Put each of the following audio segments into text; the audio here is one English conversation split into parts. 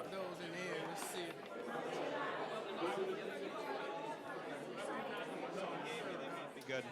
drop those in there. Let's see. Be good.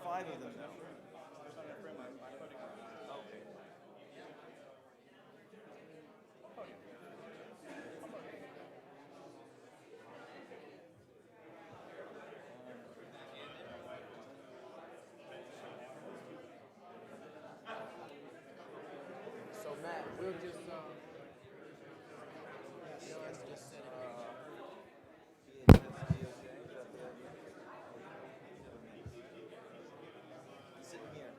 5 of them now. So Matt, we'll just just set it Sit here.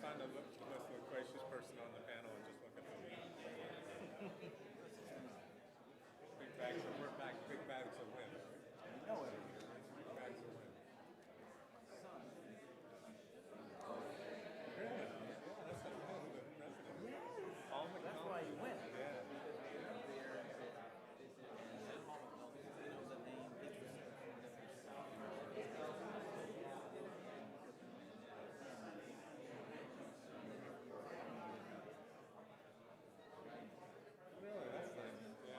Find the most loquacious person on the panel and just look at them. Big bags of win. Big bags of win. No way. Big bags of win. Yeah, that's the president. All the That's why you win. Yeah. Really, that's nice. Yeah.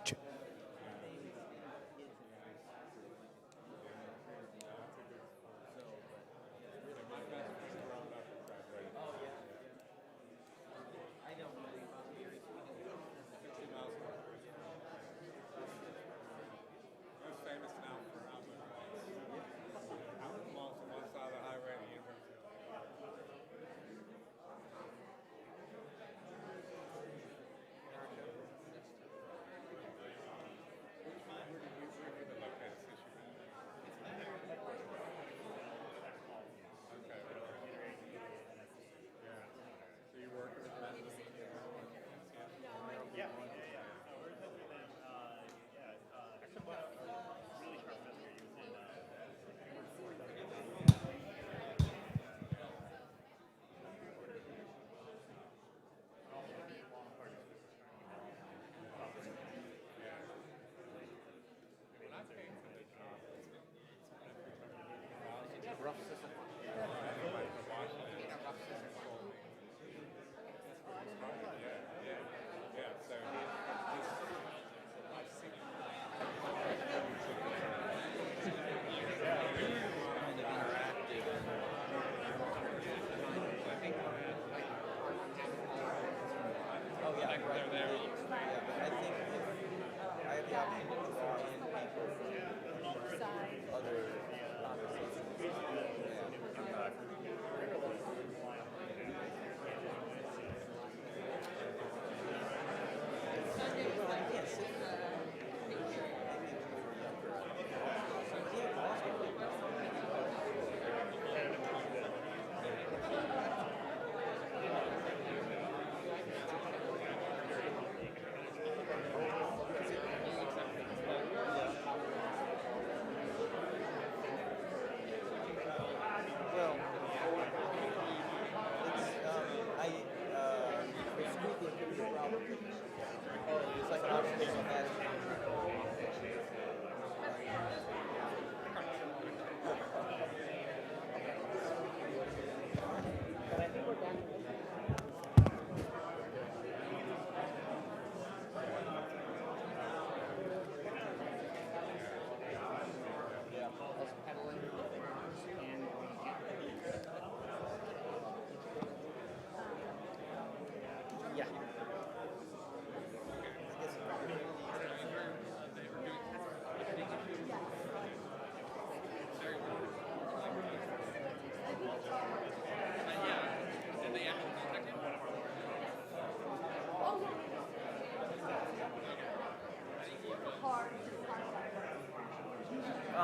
check. My best friend growing up is graduated. Oh, yeah. I don't know. 50 miles an hour. Most famous now for outlet malls. Outlet malls on one side of the highway and the university. Where did we locate this issue? Okay. Yeah. So you're working with them? Yeah. We're in touch with them. Actually, one really sharp messenger he was in. When I came to the job, Rough system. everybody from Washington. In a rough system. Yeah. So Kind of interactive. Oh, yeah. Right. they're there. Yeah, but I think if I have the option to draw in people from other conversations. Yeah.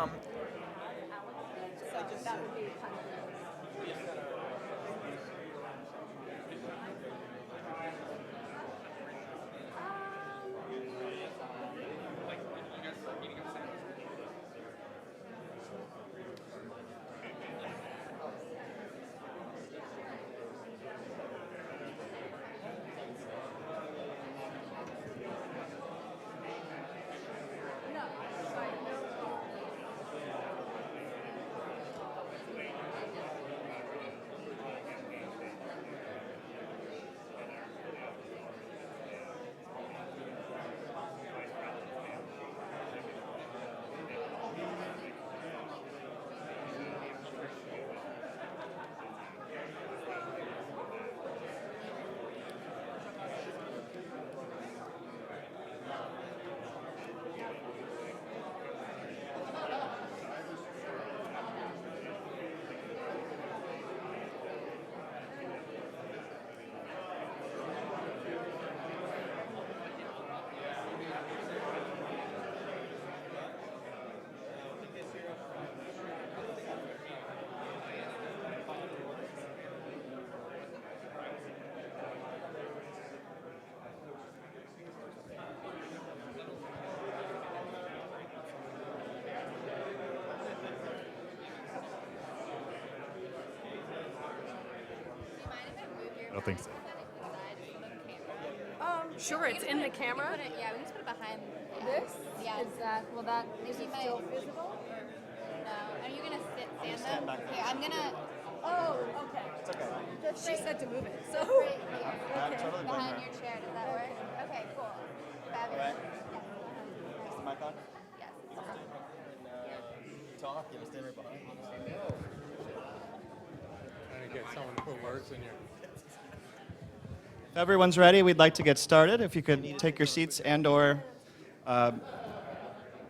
So that would be kind of. I don't think so. Sure, it's in the camera. We can just put it behind. This? Yeah. Is that, will that, is it might- still visible? No. Are you gonna stand them? Here, I'm gonna. Oh, okay. It's okay. She said to move it, so. Right here. I'm totally blame Behind her. your chair. Does that work? Okay. Cool. Fabulous. Is the mic on? Yes. Talk, you stand right behind me. Trying to get someone to put words in your. If everyone's ready, we'd like to get started. If you could take your seats and/or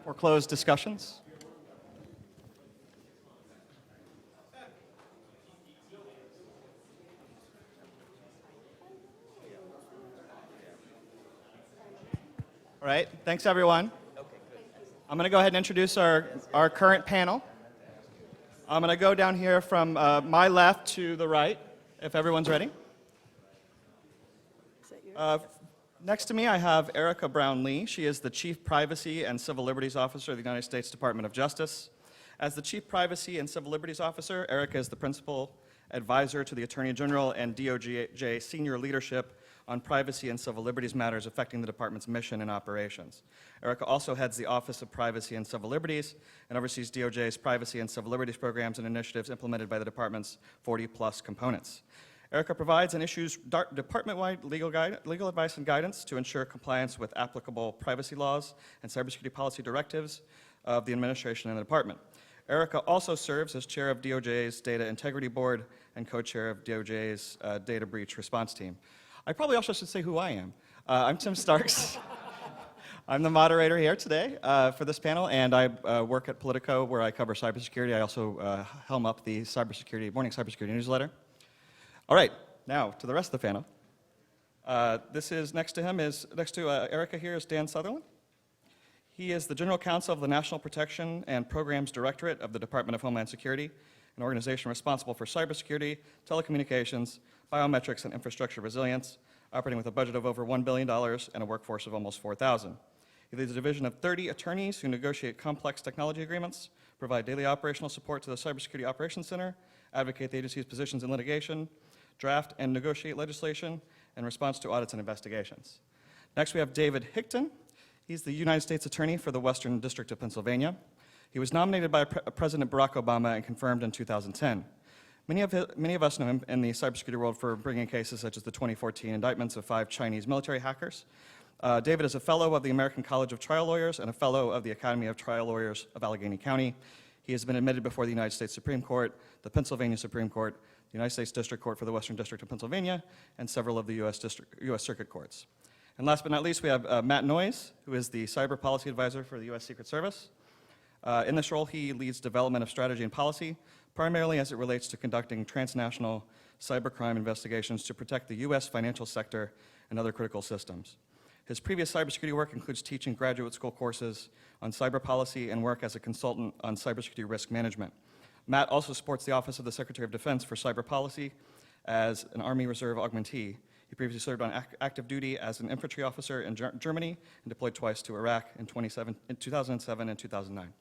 foreclose discussions. All right, thanks everyone. I'm going to go ahead and introduce our current panel. I'm going to go down here from my left to the right, if everyone's ready. Next to me, I have Erika Brown Lee. She is the Chief Privacy and Civil Liberties Officer of the United States Department of Justice. As the Chief Privacy and Civil Liberties Officer, Erika is the Principal Advisor to the Attorney General and DOJ Senior Leadership on privacy and civil liberties matters affecting the department's mission and operations. Erika also heads the Office of Privacy and Civil Liberties and oversees DOJ's privacy and civil liberties programs and initiatives implemented by the department's 40-plus components. Erika provides and issues department-wide legal advice and guidance to ensure compliance with applicable privacy laws and cybersecurity policy directives of the administration and the department. Erika also serves as chair of DOJ's Data Integrity Board and co-chair of DOJ's Data Breach Response Team. I probably also should say who I am. I'm Tim Starks. I'm the moderator here today for this panel, and I work at POLITICO, where I cover cybersecurity. I also helm up the morning cybersecurity newsletter. All right, now to the rest of the panel. Next to Erika here is Dan Sutherland. He is the General Counsel of the National Protection and Programs Directorate of the Department of Homeland Security, an organization responsible for cybersecurity, telecommunications, biometrics, and infrastructure resilience, operating with a budget of over $1 billion and a workforce of almost 4,000. He leads a division of 30 attorneys who negotiate complex technology agreements, provide daily operational support to the Cybersecurity Operations Center, advocate the agency's positions in litigation, draft and negotiate legislation, and response to audits and investigations. Next, we have David Hickton. He's the United States Attorney for the Western District of Pennsylvania. He was nominated by President Barack Obama and confirmed in 2010. Many of us know him in the cybersecurity world for bringing cases such as the 2014 indictments of 5 Chinese military hackers. David is a fellow of the American College of Trial Lawyers and a fellow of the Academy of Trial Lawyers of Allegheny County. He has been admitted before the United States Supreme Court, the Pennsylvania Supreme Court, the United States District Court for the Western District of Pennsylvania, and several of the U.S. Circuit Courts. And last but not least, we have Matt Noyes, who is the Cyber Policy Advisor for the U.S. Secret Service. In this role, he leads development of strategy and policy, primarily as it relates to conducting transnational cybercrime investigations to protect the U.S. financial sector and other critical systems. His previous cybersecurity work includes teaching graduate school courses on cyber policy and work as a consultant on cybersecurity risk management. Matt also supports the Office of the Secretary of Defense for cyber policy as an Army Reserve augmentee. He previously served on active duty as an infantry officer in Germany and deployed twice to Iraq in 2007 and 2009.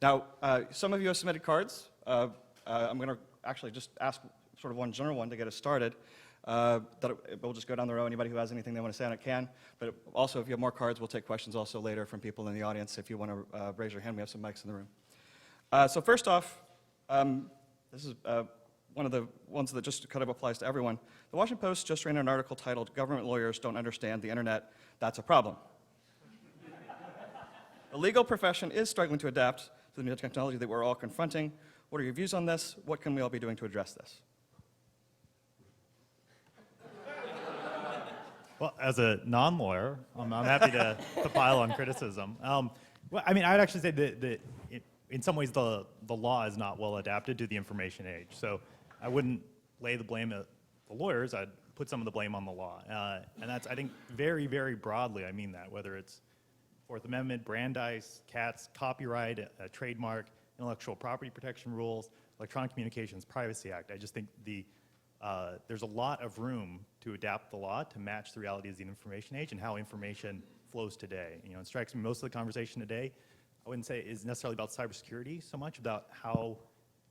Now, some of you have submitted cards. I'm going to actually just ask sort of one general one to get us started. We'll just go down the row. Anybody who has anything they want to say on it can. But also, if you have more cards, we'll take questions also later from people in the audience. If you want to raise your hand, we have some mics in the room. So first off, this is one of the ones that just kind of applies to everyone. The Washington Post just ran an article titled, "Government Lawyers Don't Understand the Internet. That's a Problem." The legal profession is struggling to adapt to the new technology that we're all confronting. What are your views on this? What can we all be doing to address this? Well, as a non-lawyer, I'm happy to pile on criticism. Well, I mean, I'd actually say that in some ways the law is not well adapted to the information age. So I wouldn't lay the blame at the lawyers. I'd put some of the blame on the law. And that's, I think, very, very broadly, I mean that, whether it's Fourth Amendment, Brandeis, CATS, copyright, trademark, intellectual property protection rules, Electronic Communications Privacy Act. I just think there's a lot of room to adapt the law to match the realities of the information age and how information flows today. You know, it strikes me most of the conversation today, I wouldn't say is necessarily about cybersecurity so much about how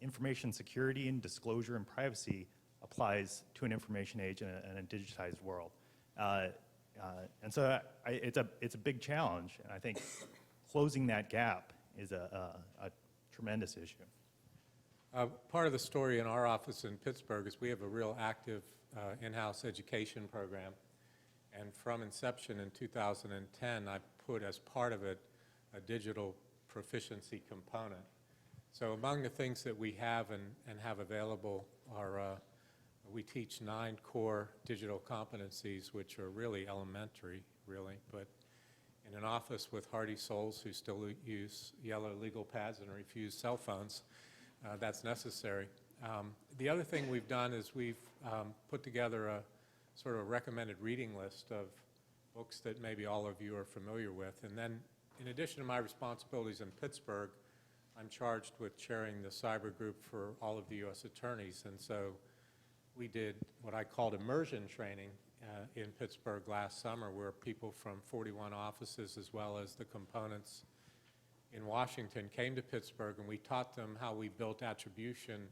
information security and disclosure and privacy applies to an information age in a digitized world. And so it's a big challenge, and I think closing that gap is a tremendous issue. Part of the story in our office in Pittsburgh is we have a real active in-house education program. And from inception in 2010, I put as part of it a digital proficiency component. So among the things that we have and have available are we teach 9 core digital competencies, which are really elementary, really. But in an office with hardy souls who still use yellow legal pads and refuse cell phones, that's necessary. The other thing we've done is we've put together a sort of recommended reading list of books that maybe all of you are familiar with. And then in addition to my responsibilities in Pittsburgh, I'm charged with chairing the cyber group for all of the U.S. attorneys. And so we did what I called immersion training in Pittsburgh last summer, where people from 41 offices as well as the components in Washington came to Pittsburgh, and we taught them how we built attribution.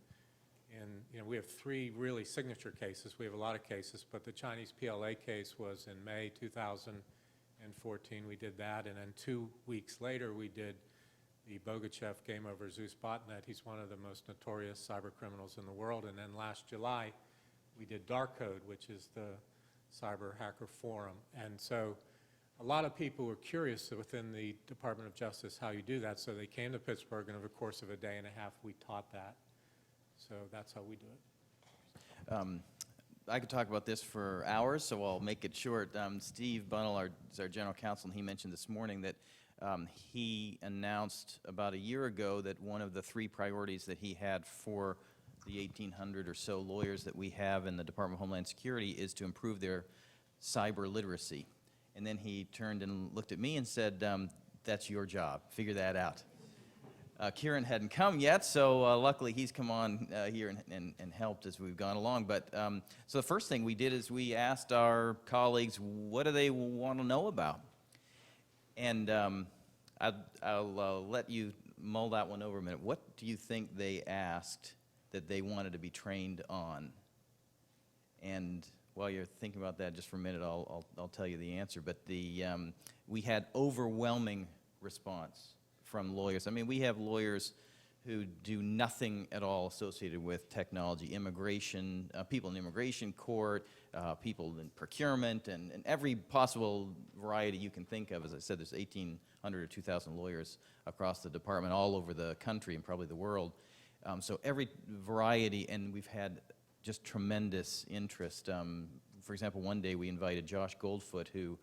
And we have 3 really signature cases. We have a lot of cases, but the Chinese PLA case was in May 2014. We did that, and then 2 weeks later, we did the Bogachev game over Zeus botnet. He's one of the most notorious cyber criminals in the world. And then last July, we did Dark Code, which is the cyber hacker forum. And so a lot of people were curious within the Department of Justice how you do that, so they came to Pittsburgh, and over the course of a day and a half, we taught that. So that's how we do it. I could talk about this for hours, so I'll make it short. Steve Bunnell is our General Counsel, and he mentioned this morning that he announced about a year ago that one of the 3 priorities that he had for the 1,800 or so lawyers that we have in the Department of Homeland Security is to improve their cyber literacy. And then he turned and looked at me and said, that's your job. Figure that out. Kieran hadn't come yet, so luckily he's come on here and helped as we've gone along. But so the first thing we did is we asked our colleagues, what do they want to know about? And I'll let you mull that one over a minute. What do you think they asked that they wanted to be trained on? And while you're thinking about that, just for a minute, I'll tell you the answer. But we had overwhelming response from lawyers. I mean, we have lawyers who do nothing at all associated with technology, immigration, people in immigration court, people in procurement, and every possible variety you can think of. As I said, there's 1,800 or 2,000 lawyers across the department, all over the country and probably the world. So every variety, and we've had just tremendous interest. For example, one day we invited Josh Goldfoot, who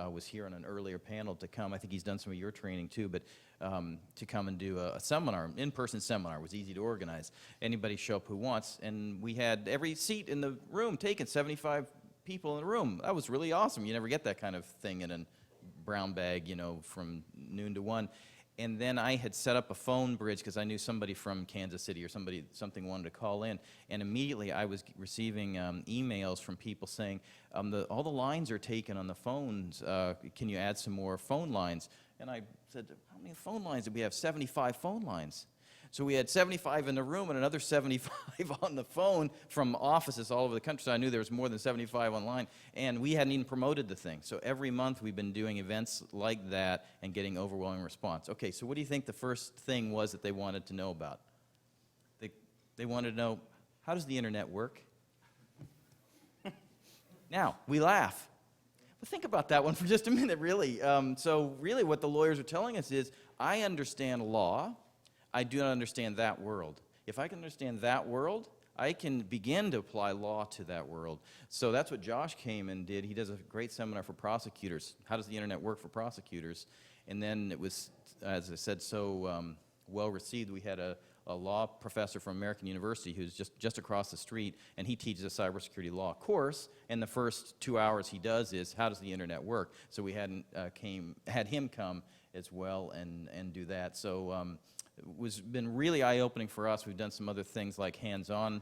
was here on an earlier panel, to come. I think he's done some of your training too, but to come and do a seminar, in-person seminar. It was easy to organize. Anybody show up who wants, and we had every seat in the room taken, 75 people in the room. That was really awesome. You never get that kind of thing in a brown bag, you know, from noon to 1. And then I had set up a phone bridge because I knew somebody from Kansas City or something wanted to call in. And immediately I was receiving emails from people saying, all the lines are taken on the phones. Can you add some more phone lines? And I said, how many phone lines did we have? 75 phone lines. So we had 75 in the room and another 75 on the phone from offices all over the country. So I knew there was more than 75 online. And we hadn't even promoted the thing. So every month we've been doing events like that and getting overwhelming response. Okay, so what do you think the first thing was that they wanted to know about? They wanted to know, how does the internet work? Now, we laugh. But think about that one for just a minute, really. So really what the lawyers are telling us is, I understand law. I do not understand that world. If I can understand that world, I can begin to apply law to that world. So that's what Josh came and did. He does a great seminar for prosecutors. How does the internet work for prosecutors? And then it was, as I said, so well received. We had a law professor from American University who's just across the street, and he teaches a cybersecurity law course. And the first 2 hours he does is, how does the internet work? So we had him come as well and do that. So was been really eye-opening for us. We've done some other things like hands-on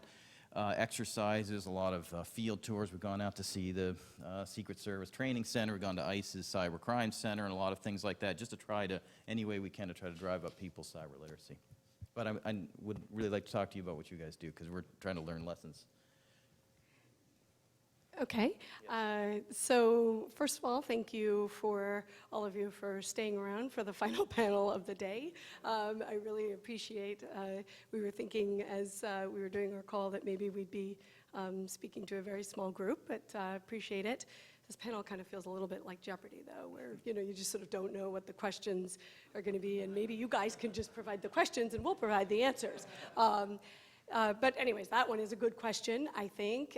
exercises, a lot of field tours. We've gone out to see the Secret Service Training Center. We've gone to ICE's Cyber Crime Center and a lot of things like that, just to try to, any way we can, to try to drive up people's cyber literacy. But I would really like to talk to you about what you guys do, because we're trying to learn lessons. Okay. So first of all, thank you for all of you for staying around for the final panel of the day. I really appreciate, we were thinking as we were doing our call that maybe we'd be speaking to a very small group, but appreciate it. This panel kind of feels a little bit like Jeopardy, though, where, you know, you just sort of don't know what the questions are going to be, and maybe you guys can just provide the questions and we'll provide the answers. But anyways, that one is a good question, I think,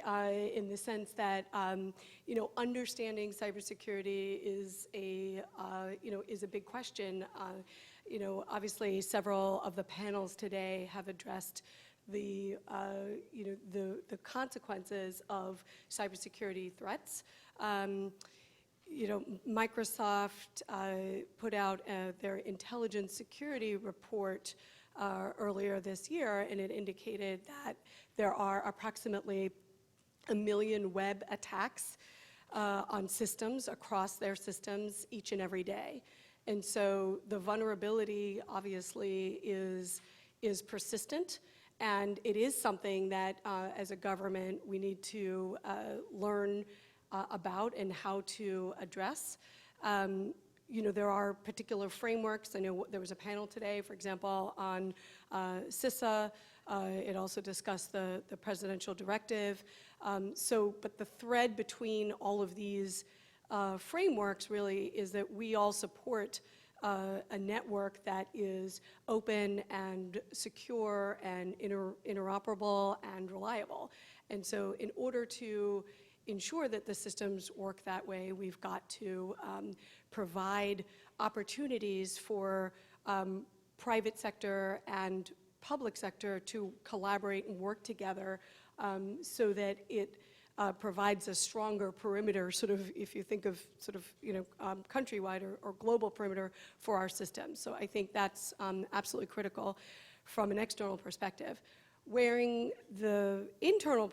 in the sense that, you know, understanding cybersecurity is a big question. You know, obviously, several of the panels today have addressed the consequences of cybersecurity threats. You know, Microsoft put out their intelligence security report earlier this year, and it indicated that there are approximately 1 million web attacks on systems across their systems each and every day. And so the vulnerability obviously is persistent, and it is something that as a government we need to learn about and how to address. You know, there are particular frameworks. I know there was a panel today, for example, on CISA. It also discussed the presidential directive. But the thread between all of these frameworks really is that we all support a network that is open and secure and interoperable and reliable. And so in order to ensure that the systems work that way, we've got to provide opportunities for private sector and public sector to collaborate and work together so that it provides a stronger perimeter, sort of, if you think of sort of, you know, countrywide or global perimeter for our systems. So I think that's absolutely critical from an external perspective. Wearing the internal,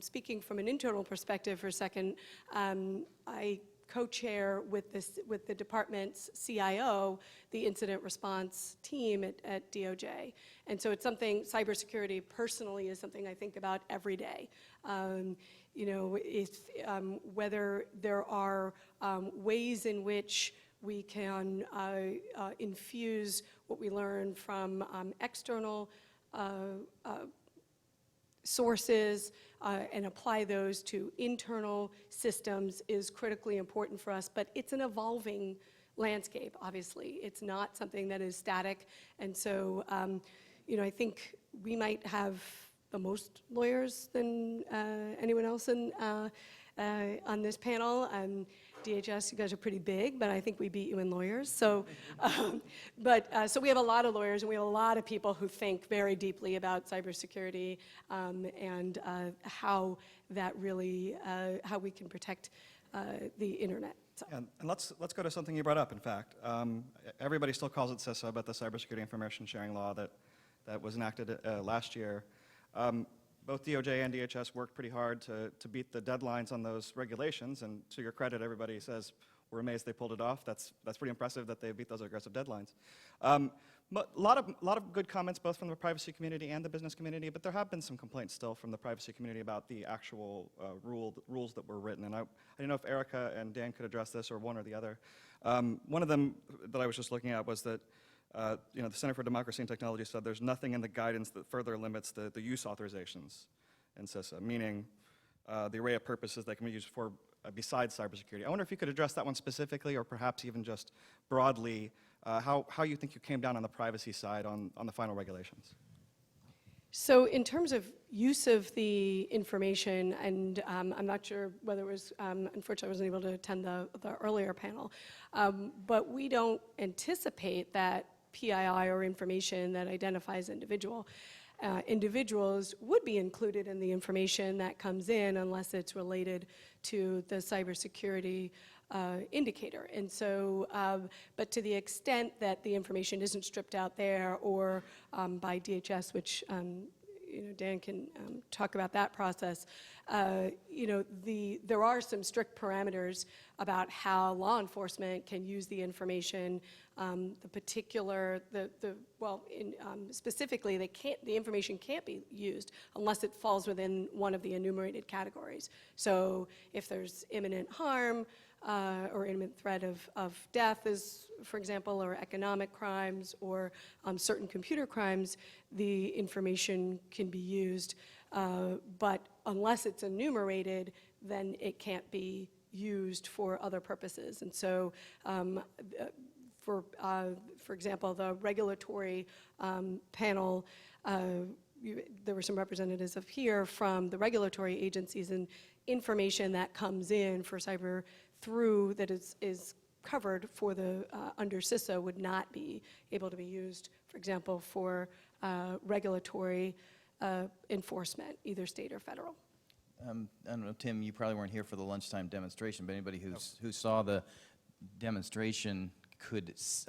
speaking from an internal perspective for a second, I co-chair with the department's CIO, the incident response team at DOJ. And so it's something, cybersecurity personally is something I think about every day. You know, whether there are ways in which we can infuse what we learn from external sources and apply those to internal systems is critically important for us, but it's an evolving landscape, obviously. It's not something that is static, and so, you know, I think we might have the most lawyers than anyone else on this panel, DHS, you guys are pretty big, but I think we beat you in lawyers. So, so we have a lot of lawyers, and we have a lot of people who think very deeply about cybersecurity and how that really, how we can protect the internet. So. And let's go to something you brought up, in fact. Everybody still calls it CISA, but the Cybersecurity Information Sharing Law that was enacted last year. Both DOJ and DHS worked pretty hard to beat the deadlines on those regulations, and to your credit, everybody says, we're amazed they pulled it off. That's pretty impressive that they beat those aggressive deadlines. But a lot of good comments, both from the privacy community and the business community, but there have been some complaints still from the privacy community about the actual rules that were written. And I didn't know if Erika and Dan could address this, or one or the other. One of them that I was just looking at was that the Center for Democracy and Technology said there's nothing in the guidance that further limits the use authorizations in CISA, meaning the array of purposes that can be used for besides cybersecurity. I wonder if you could address that one specifically, or perhaps even just broadly, how you think you came down on the privacy side on the final regulations. So in terms of use of the information, and I'm not sure whether it was, unfortunately I wasn't able to attend the earlier panel, but we don't anticipate that PII or information that identifies individuals would be included in the information that comes in unless it's related to the cybersecurity indicator. And so, but to the extent that the information isn't stripped out there or by DHS, which Dan can talk about that process. There are some strict parameters about how law enforcement can use the information. Specifically, the information can't be used unless it falls within one of the enumerated categories. So if there's imminent harm or imminent threat of death, for example, or economic crimes or certain computer crimes, the information can be used. But unless it's enumerated, then it can't be used for other purposes. And so, for example, the regulatory panel, there were some representatives of here from the regulatory agencies, and information that comes in for cyber through that is covered for the under CISA would not be able to be used, for example, for regulatory enforcement, either state or federal. I don't know, Tim, you probably weren't here for the lunchtime demonstration, but anybody who saw the demonstration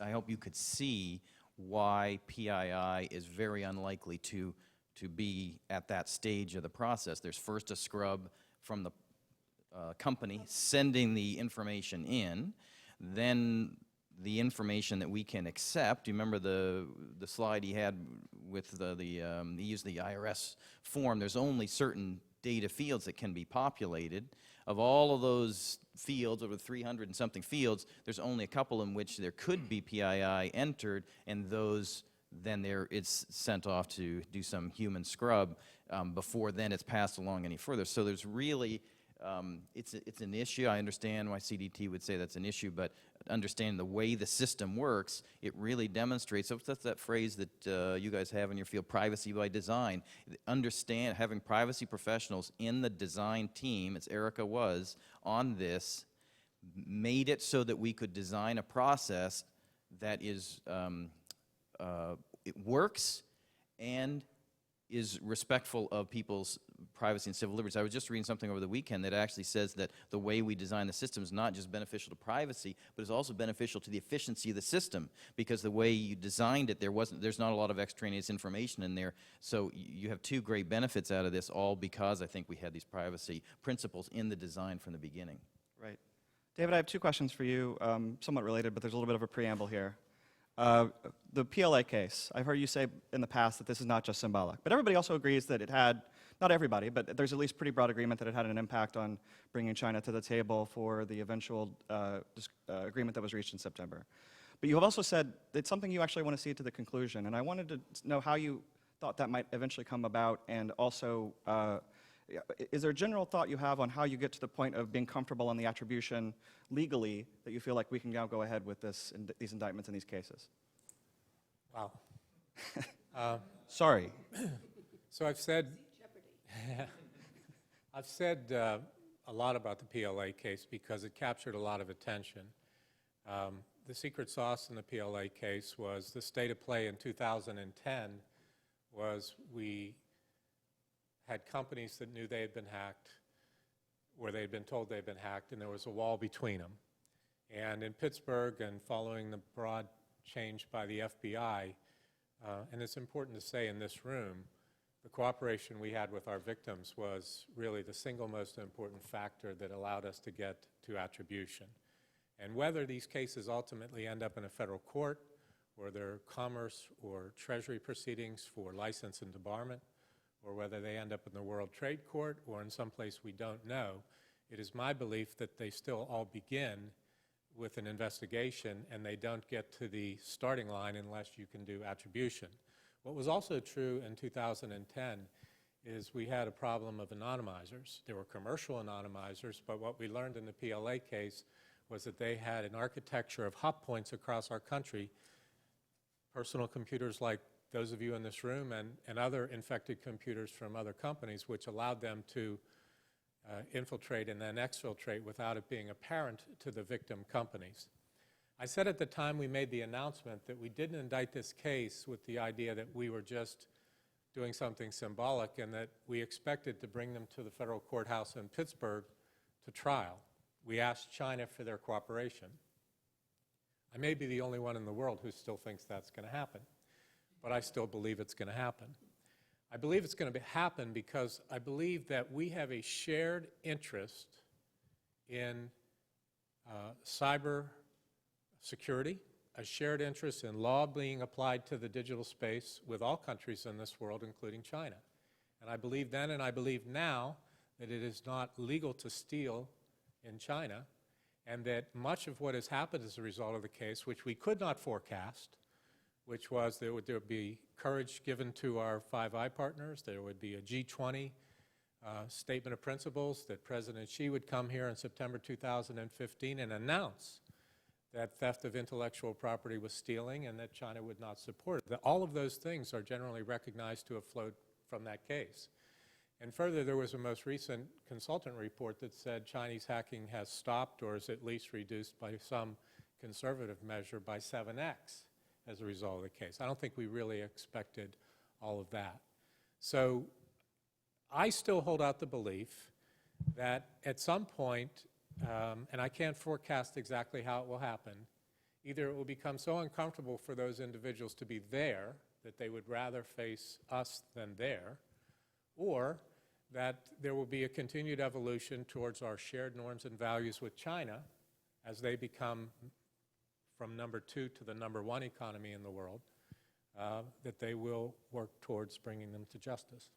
I hope you could see why PII is very unlikely to be at that stage of the process. There's first a scrub from the company sending the information in, then the information that we can accept. You remember the slide he had with he used the IRS form. There's only certain data fields that can be populated. Of all of those fields, over 300 and something fields, there's only a couple in which there could be PII entered, and those then it's sent off to do some human scrub before then it's passed along any further. So there's really it's an issue. I understand why CDT would say that's an issue, but understanding the way the system works, it really demonstrates. So that's that phrase that you guys have in your field, privacy by design. Understand having privacy professionals in the design team, as Erika was, on this, made it so that we could design a process that is it works and is respectful of people's privacy and civil liberties. I was just reading something over the weekend that actually says that the way we design the system is not just beneficial to privacy, but is also beneficial to the efficiency of the system, because the way you designed it, there's not a lot of extraneous information in there. So you have two great benefits out of this, all because I think we had these privacy principles in the design from the beginning. Right. David, I have two questions for you, somewhat related, but there's a little bit of a preamble here. The PLA case, I've heard you say in the past that this is not just symbolic, but everybody also agrees that it had, not everybody, but there's at least pretty broad agreement that it had an impact on bringing China to the table for the eventual agreement that was reached in September. But you have also said it's something you actually want to see to the conclusion, and I wanted to know how you thought that might eventually come about, and also, is there a general thought you have on how you get to the point of being comfortable on the attribution legally that you feel like we can now go ahead with these indictments in these cases? Wow. Sorry. So I've said a a lot about the PLA case because it captured a lot of attention. The secret sauce in the PLA case was the state of play in 2010 was we had companies that knew they had been hacked, where they had been told they had been hacked, and there was a wall between them. And in Pittsburgh, and following the broad change by the FBI, and it's important to say in this room, the cooperation we had with our victims was really the single most important factor that allowed us to get to attribution. And whether these cases ultimately end up in a federal court, or they're commerce or treasury proceedings for license and debarment, or whether they end up in the World Trade Court or in some place we don't know, it is my belief that they still all begin with an investigation and they don't get to the starting line unless you can do attribution. What was also true in 2010 is we had a problem of anonymizers. There were commercial anonymizers, but what we learned in the PLA case was that they had an architecture of hot points across our country, personal computers like those of you in this room and other infected computers from other companies, which allowed them to infiltrate and then exfiltrate without it being apparent to the victim companies. I said at the time we made the announcement that we didn't indict this case with the idea that we were just doing something symbolic and that we expected to bring them to the federal courthouse in Pittsburgh to trial. We asked China for their cooperation. I may be the only one in the world who still thinks that's going to happen, but I still believe it's going to happen. I believe it's going to happen because I believe that we have a shared interest in cyber security, a shared interest in law being applied to the digital space with all countries in this world, including China. And I believe then and I believe now that it is not legal to steal in China, and that much of what has happened as a result of the case, which we could not forecast, which was there would be courage given to our Five Eye partners, there would be a G20 statement of principles, that President Xi would come here in September 2015 and announce that theft of intellectual property was stealing and that China would not support it. All of those things are generally recognized to have flowed from that case. And further, there was a most recent consultant report that said Chinese hacking has stopped or is at least reduced by some conservative measure by 7x as a result of the case. I don't think we really expected all of that. So I still hold out the belief that at some point, and I can't forecast exactly how it will happen, either it will become so uncomfortable for those individuals to be there that they would rather face us than there, or that there will be a continued evolution towards our shared norms and values with China as they become from number 2 to the number 1 economy in the world, that they will work towards bringing them to justice.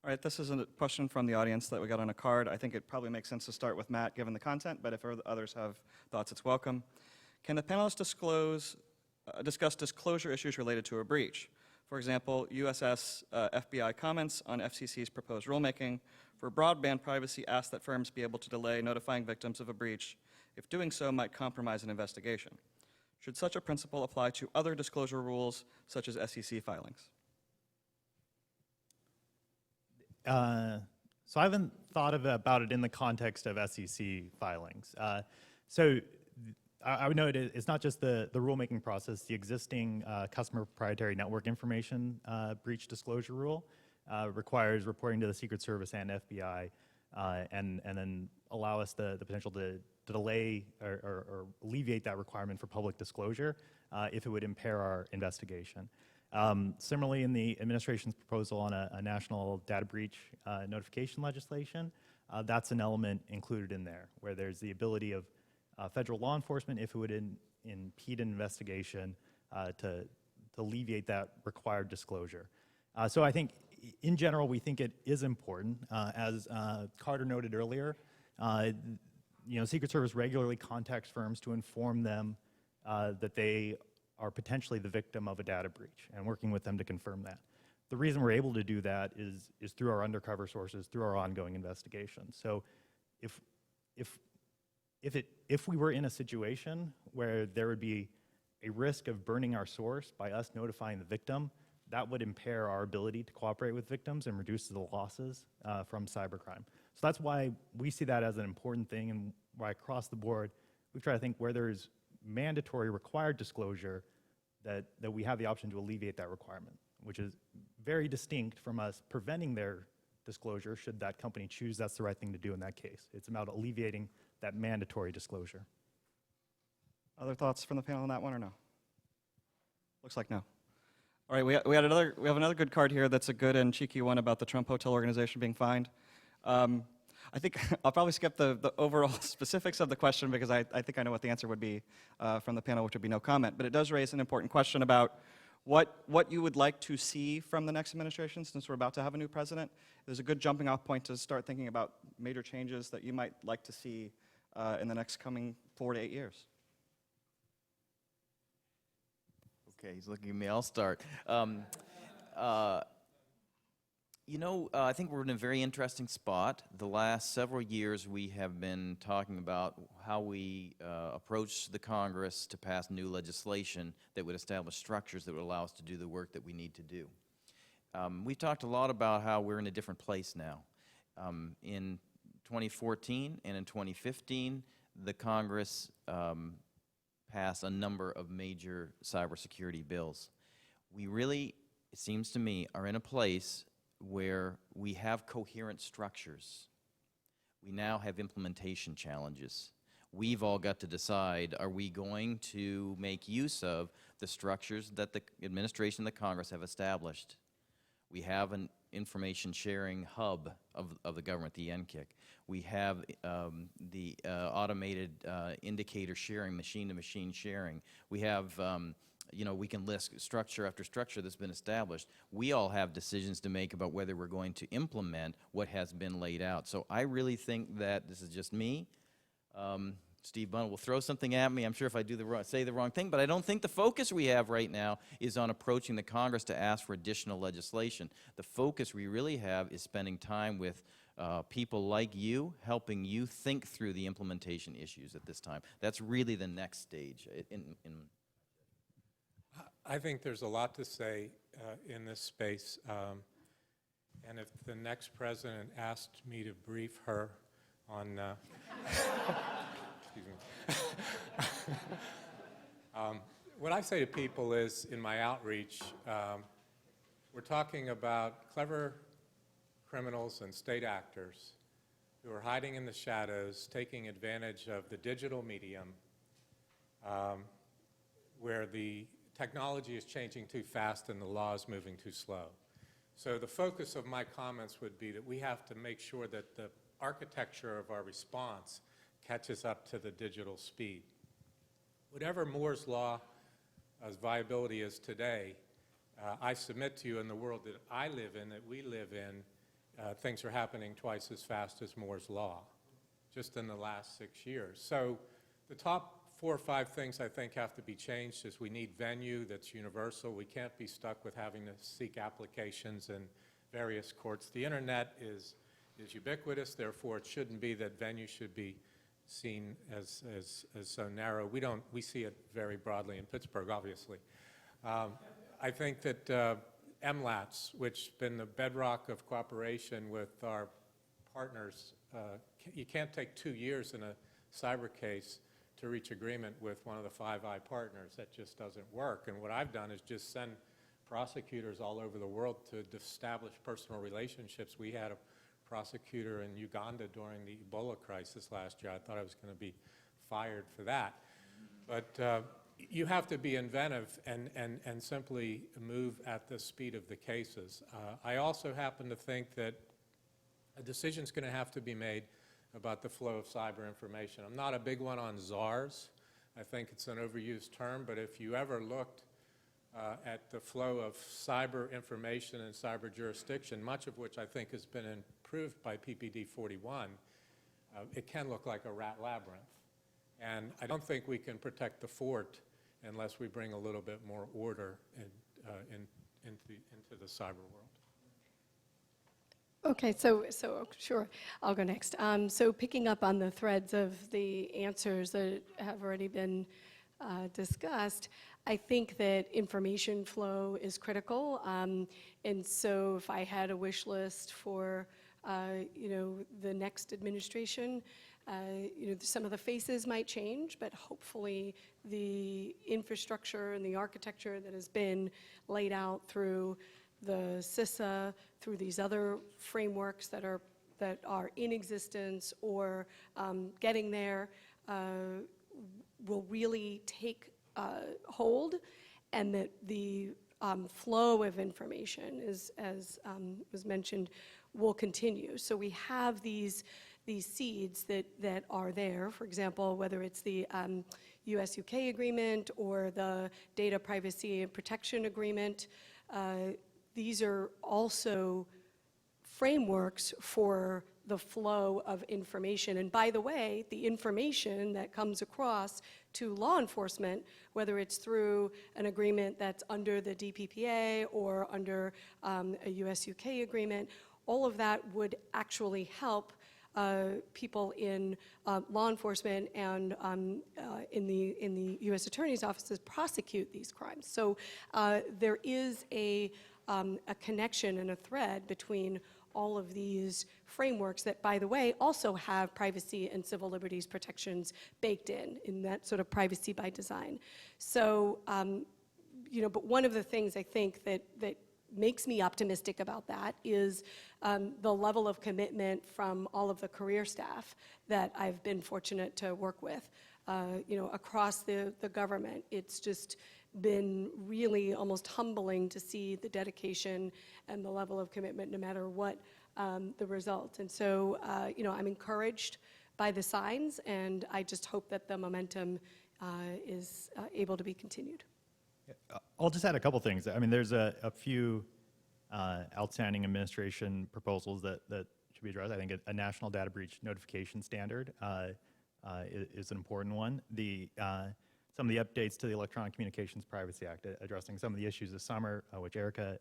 All right, this is a question from the audience that we got on a card. I think it probably makes sense to start with Matt, given the content, but if others have thoughts, it's welcome. Can the panelists discuss disclosure issues related to a breach? For example, USS FBI comments on FCC's proposed rulemaking for broadband privacy asked that firms be able to delay notifying victims of a breach if doing so might compromise an investigation. Should such a principle apply to other disclosure rules, such as SEC filings? So I haven't thought about it in the context of SEC filings. I would note it's not just the rulemaking process. The existing customer proprietary network information breach disclosure rule requires reporting to the Secret Service and FBI, and then allow us the potential to delay or alleviate that requirement for public disclosure if it would impair our investigation. Similarly, in the administration's proposal on a national data breach notification legislation, that's an element included in there, where there's the ability of federal law enforcement, if it would impede an investigation, to alleviate that required disclosure. So I think, in general, we think it is important. As Carter noted earlier, Secret Service regularly contacts firms to inform them that they are potentially the victim of a data breach, and working with them to confirm that. The reason we're able to do that is through our undercover sources, through our ongoing investigations. So if we were in a situation where there would be a risk of burning our source by us notifying the victim, that would impair our ability to cooperate with victims and reduce the losses from cybercrime. So that's why we see that as an important thing, and why across the board, we try to think where there's mandatory required disclosure, that we have the option to alleviate that requirement, which is very distinct from us preventing their disclosure should that company choose that's the right thing to do in that case. It's about alleviating that mandatory disclosure. Other thoughts from the panel on that one or no? Looks like no. All right, we have another good card here that's a good and cheeky one about the Trump Hotel organization being fined. I think I'll probably skip the overall specifics of the question because I think I know what the answer would be from the panel, which would be no comment. But it does raise an important question about what you would like to see from the next administration, since we're about to have a new president. There's a good jumping off point to start thinking about major changes that you might like to see in the next coming 4 to 8 years. Okay, he's looking at me. I'll start. I think we're in a very interesting spot. The last several years, we have been talking about how we approach the Congress to pass new legislation that would establish structures that would allow us to do the work that we need to do. We've talked a lot about how we're in a different place now. In 2014 and in 2015, the Congress passed a number of major cybersecurity bills. We really, it seems to me, are in a place where we have coherent structures. We now have implementation challenges. We've all got to decide, are we going to make use of the structures that the administration and the Congress have established? We have an information sharing hub of the government, the NCIC. We have the automated indicator sharing, machine-to-machine sharing. We have we can list structure after structure that's been established. We all have decisions to make about whether we're going to implement what has been laid out. So I really think that, this is just me, Steve Bunnell will throw something at me, I'm sure if I say the wrong thing, but I don't think the focus we have right now is on approaching the Congress to ask for additional legislation. The focus we really have is spending time with people like you, helping you think through the implementation issues at this time. That's really the next stage. I think there's a lot to say in this space, and if the next president asked me to brief her on, excuse me, what I say to people is, in my outreach, we're talking about clever criminals and state actors who are hiding in the shadows, taking advantage of the digital medium, where the technology is changing too fast and the law is moving too slow. So the focus of my comments would be that we have to make sure that the architecture of our response catches up to the digital speed. Whatever Moore's Law's viability is today, I submit to you, in the world that I live in, that we live in, things are happening twice as fast as Moore's Law, just in the last 6 years. So the top 4 or 5 things I think have to be changed is we need venue that's universal. We can't be stuck with having to seek applications in various courts. The internet is ubiquitous, therefore it shouldn't be that venue should be seen as so narrow. We see it very broadly in Pittsburgh, obviously. I think that MLATs, which has been the bedrock of cooperation with our partners, you can't take 2 years in a cyber case to reach agreement with one of the Five Eye partners. That just doesn't work. And what I've done is just send prosecutors all over the world to establish personal relationships. We had a prosecutor in Uganda during the Ebola crisis last year. I thought I was going to be fired for that. But you have to be inventive and simply move at the speed of the cases. I also happen to think that a decision is going to have to be made about the flow of cyber information. I'm not a big one on czars. I think it's an overused term, but if you ever looked at the flow of cyber information and cyber jurisdiction, much of which I think has been improved by PPD 41, it can look like a rat labyrinth. And I don't think we can protect the fort unless we bring a little bit more order into the cyber world. Okay, so sure, I'll go next. So picking up on the threads of the answers that have already been discussed, I think that information flow is critical. And so if I had a wish list for the next administration, some of the faces might change, but hopefully the infrastructure and the architecture that has been laid out through the CISA, through these other frameworks that are in existence or getting there, will really take hold, and that the flow of information, as was mentioned, will continue. So we have these seeds that are there. For example, whether it's the US-UK agreement or the Data Privacy and Protection Agreement, these are also frameworks for the flow of information. And by the way, the information that comes across to law enforcement, whether it's through an agreement that's under the DPPA or under a US-UK agreement, all of that would actually help people in law enforcement and in the U.S. Attorney's offices prosecute these crimes. So there is a connection and a thread between all of these frameworks that, by the way, also have privacy and civil liberties protections baked in that sort of privacy by design. So, but one of the things I think that makes me optimistic about that is the level of commitment from all of the career staff that I've been fortunate to work with, across the government. It's just been really almost humbling to see the dedication and the level of commitment no matter what the result. And so, I'm encouraged by the signs, and I just hope that the momentum is able to be continued. I'll just add a couple things. I mean, there's a few outstanding administration proposals that should be addressed. I think a national data breach notification standard is an important one. Some of the updates to the Electronic Communications Privacy Act, addressing some of the issues this summer, which Erika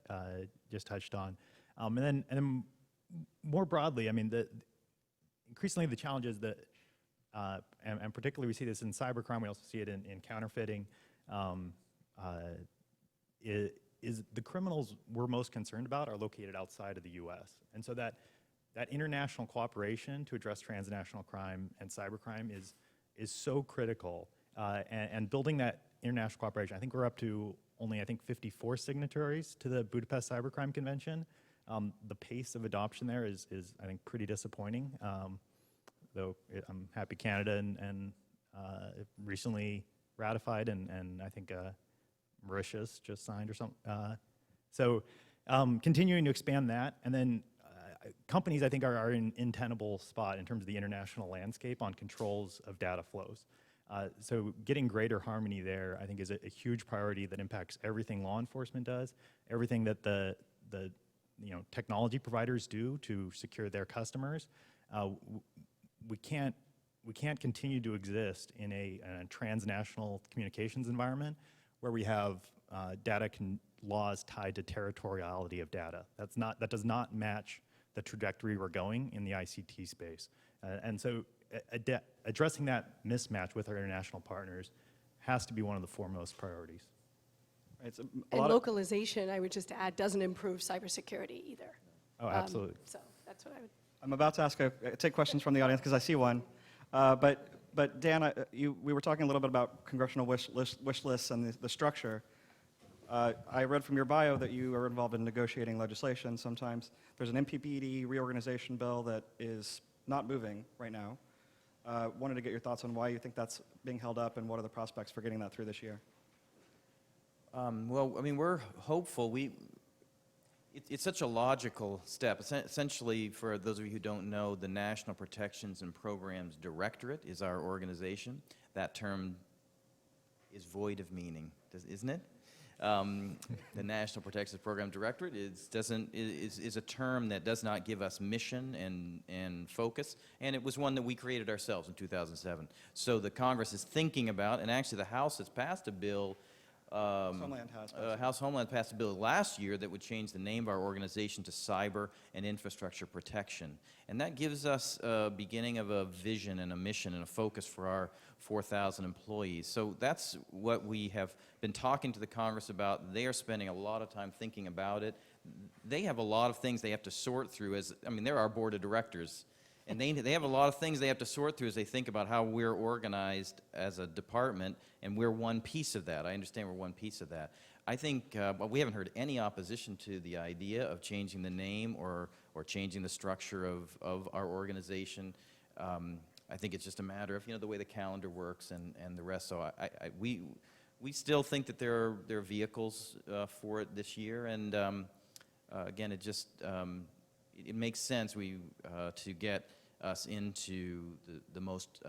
just touched on. And then more broadly, I mean, increasingly the challenges that, and particularly we see this in cybercrime, we also see it in counterfeiting, is the criminals we're most concerned about are located outside of the U.S. And so that international cooperation to address transnational crime and cybercrime is so critical. And building that international cooperation, I think we're up to only, 54 signatories to the Budapest Cybercrime Convention. The pace of adoption there is I think, pretty disappointing, though I'm happy Canada and recently ratified, and I think Mauritius just signed or something. So continuing to expand that, and then companies, I think, are in an untenable spot in terms of the international landscape on controls of data flows. So getting greater harmony there, I think, is a huge priority that impacts everything law enforcement does, everything that the technology providers do to secure their customers. We can't continue to exist in a transnational communications environment where we have data laws tied to territoriality of data. That does not match the trajectory we're going in the ICT space. And so addressing that mismatch with our international partners has to be one of the foremost priorities. It's And localization, I would just add, doesn't improve cybersecurity either. Oh, absolutely. So that's what I would. I'm about to take questions from the audience because I see one. But Dan, we were talking a little bit about congressional wish lists and the structure. I read from your bio that you are involved in negotiating legislation sometimes. There's an MPPD reorganization bill that is not moving right now. Wanted to get your thoughts on why you think that's being held up and what are the prospects for getting that through this year? Well, I mean, we're hopeful. It's such a logical step. Essentially, for those of you who don't know, the National Protections and Programs Directorate is our organization. That term is void of meaning, isn't it? The National Protections and Programs Directorate is a term that does not give us mission and focus, and it was one that we created ourselves in 2007. So the Congress is thinking about, and actually the House has passed a bill Homeland has passed. House Homeland passed a bill last year that would change the name of our organization to Cyber and Infrastructure Protection. And that gives us a beginning of a vision and a mission and a focus for our 4,000 employees. So that's what we have been talking to the Congress about. They are spending a lot of time thinking about it. They have a lot of things they have to sort through they're our board of directors. And they have a lot of things they have to sort through as they think about how we're organized as a department, and we're one piece of that. I understand we're one piece of that. I think we haven't heard any opposition to the idea of changing the name or changing the structure of our organization. I think it's just a matter of the way the calendar works and the rest. So we still think that there are vehicles for it this year, and again, it makes sense to get us into the most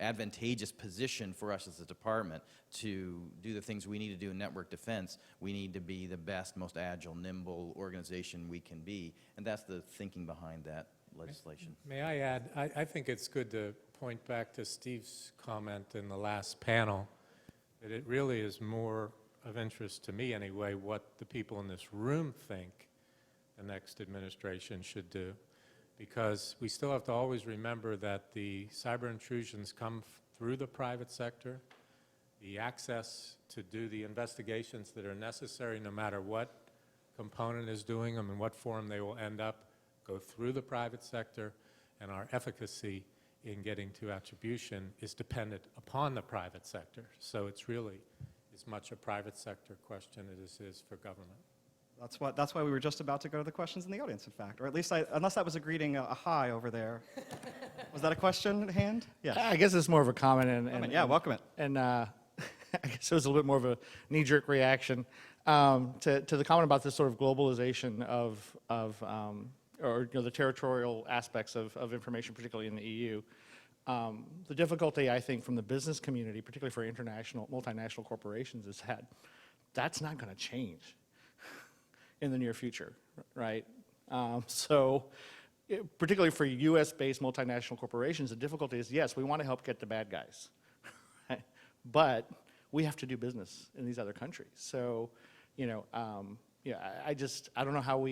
advantageous position for us as a department to do the things we need to do in network defense. We need to be the best, most agile, nimble organization we can be, and that's the thinking behind that legislation. May I add, I think it's good to point back to Steve's comment in the last panel, that it really is more of interest to me anyway what the people in this room think the next administration should do, because we still have to always remember that the cyber intrusions come through the private sector. The access to do the investigations that are necessary, no matter what component is doing them and what form they will end up, go through the private sector, and our efficacy in getting to attribution is dependent upon the private sector. So it's really as much a private sector question as it is for government. That's why we were just about to go to the questions in the audience, in fact. Or at least, unless that was a greeting, a hi over there. Was that a question at hand? Yeah. I guess it's more of a comment. Yeah, welcome it. And I guess it was a little bit more of a knee-jerk reaction to the comment about this sort of globalization of the territorial aspects of information, particularly in the EU. The difficulty, I think, from the business community, particularly for international, multinational corporations, is that that's not going to change in the near future, right? Particularly for US-based multinational corporations, the difficulty is, yes, we want to help get the bad guys, right? But we have to do business in these other countries. So, I don't know how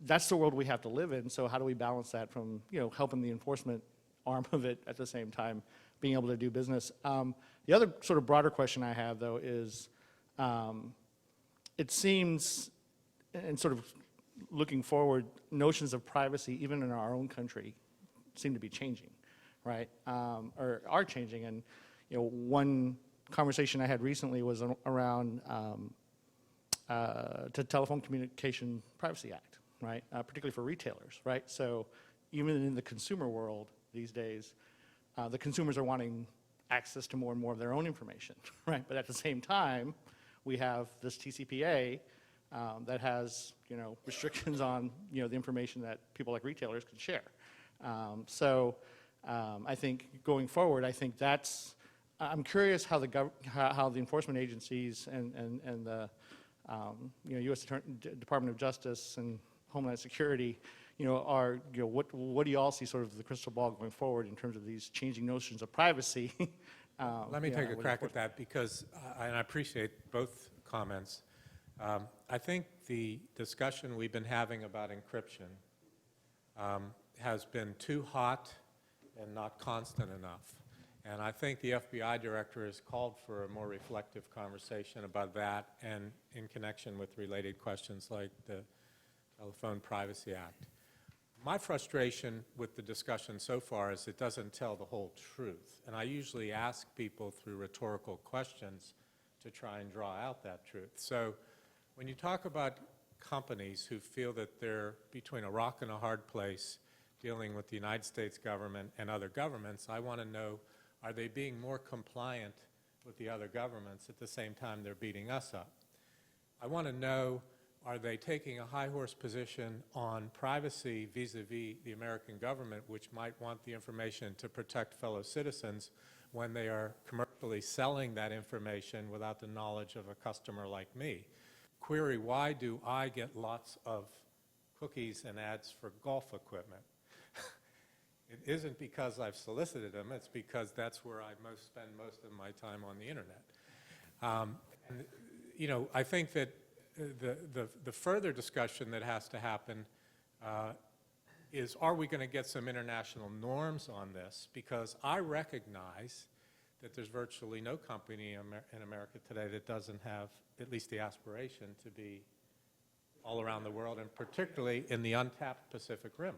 that's the world we have to live in, so how do we balance that from, helping the enforcement arm of it at the same time, being able to do business? The other sort of broader question I have, though, is it seems, and sort of looking forward, notions of privacy, even in our own country, seem to be changing, right? Or are changing. And one conversation I had recently was around the Telephone Communication Privacy Act, right? Particularly for retailers, right? So even in the consumer world these days, the consumers are wanting access to more and more of their own information, right? But at the same time, we have this TCPA that has, restrictions on, the information that people like retailers can share. I think going forward, I'm curious how the enforcement agencies and the, U.S. Department of Justice and Homeland Security, what do you all see sort of the crystal ball going forward in terms of these changing notions of privacy? Let me take a crack at that, because, and I appreciate both comments. I think the discussion we've been having about encryption has been too hot and not constant enough. And I think the FBI director has called for a more reflective conversation about that, and in connection with related questions like the Telephone Privacy Act. My frustration with the discussion so far is it doesn't tell the whole truth. And I usually ask people through rhetorical questions to try and draw out that truth. So when you talk about companies who feel that they're between a rock and a hard place dealing with the United States government and other governments, I want to know, are they being more compliant with the other governments at the same time they're beating us up? I want to know, are they taking a high horse position on privacy vis-a-vis the American government, which might want the information to protect fellow citizens when they are commercially selling that information without the knowledge of a customer like me? Query, why do I get lots of cookies and ads for golf equipment? It isn't because I've solicited them, it's because that's where I spend most of my time on the internet. You know, I think that the further discussion that has to happen is, are we going to get some international norms on this? Because I recognize that there's virtually no company in America today that doesn't have at least the aspiration to be all around the world, and particularly in the untapped Pacific Rim.